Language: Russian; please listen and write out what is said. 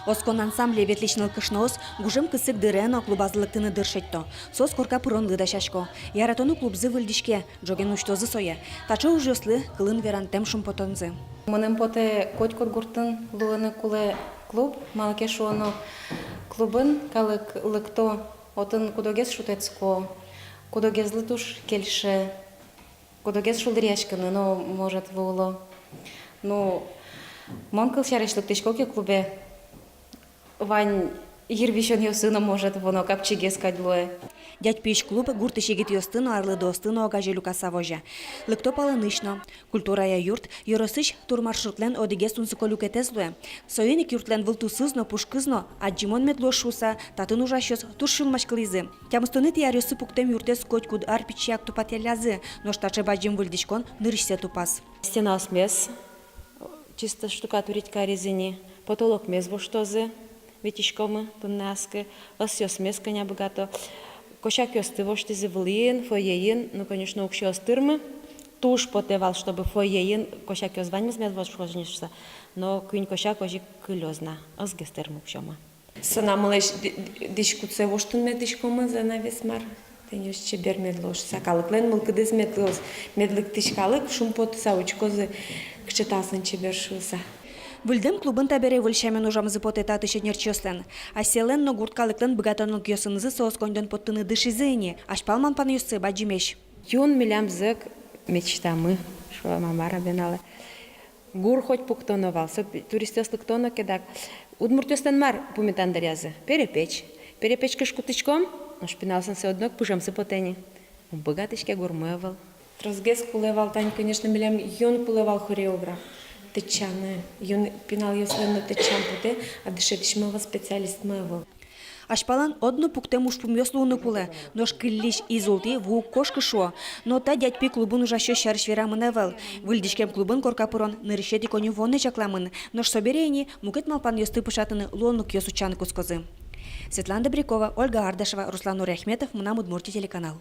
Оскон ансамбле ветличныл кышноос гужем кысык дырено клубазлыктыны дыршетто. Сос корка пуронлы да шашко. Яратону клубзы выльдишке, джоген учтозы соя. Тачо ужослы кылын веран тем шумпотонзы. Мынын поте котькот гуртын луыны куле клуб, малке шуоно клубын калык лыкто отын кудогез шутецко, кудогезлы туш кельше, кудогез шулдыряшканы, но может вуло. Ну, монкл шарешлык тишкоке клубе Вань Ервишон йосына может воно капчиге скадлуе. Дядь пич клуб гурты шегит йостыно арлы достыно огаже люкаса вожа. Лыкто палынышно. Культурая юрт йоросыш турмаршрутлен одиге сунсыко люкетезлуе. Союник юртлен вылтусызно пушкызно, аджимон медло шуса, татын ужащос туршул машкализы. Тямыстоны тиарёсы пуктем юртес котькуд арпичяк тупателязы, но штаче баджим выльдишкон нырышсе тупас. Стена смес, чисто штукатурить резини, потолок мез воштозы. Витишкома, туннаска, осёс месканя богато. Кошак ёсты вошти зевлин, фоеин, ну, конечно, укшёс тырмы. Туш потевал, чтобы фоеин, кошак ёс ваньмыз мез вошнишься. Но кюнь кошак ожи кылёзна, озгес тырмы укшёма. Санамылеш дишкуце воштун медишкома за навесмар. Тенёс чебер медлош. Сакалыклен мылкыдыз медлош. Медлык тишкалык, шумпот саучкозы кчетасын чебер шуса. Выльдем клубын табере выльшамен ужамызы потета тышенер чёслен. Аселен но гурткалыклен богатонлык ёсынызы сооскондон поттыны дышизыни, ашпалман пан ёсы баджимеш. Юн милям зык мечтамы, шо мамара беналы. Гур хоть пуктоновал, туристёслык тона кедак. Удмуртёстен мар пумитан дарязы. Перепеч. Перепечка шкутычком, но шпиналсын се однок пужамсы потени. Богатышке гурмывал. Трозгес кулевал тань, конечно, милям юн кулевал хореограф. Течаны, юн пинал ёсленно течан путе, а дышевишмова специалист моего. Ашпалан одно пуктем ушпум ёслуны куле, нож кыллиш изулти ву кошкы шо, но та дядь пи клубын ужащо шарыш верамын эвел. Выльдишкем клубын коркапурон нырышети коню вонны чакламын, нож соберени мукет малпан ёсты пышатыны лонук ёсучаны кускозы. Светлана Добрякова, Ольга Ардашева, Руслан Нуряхметов, Мунам Удмуртия телеканал.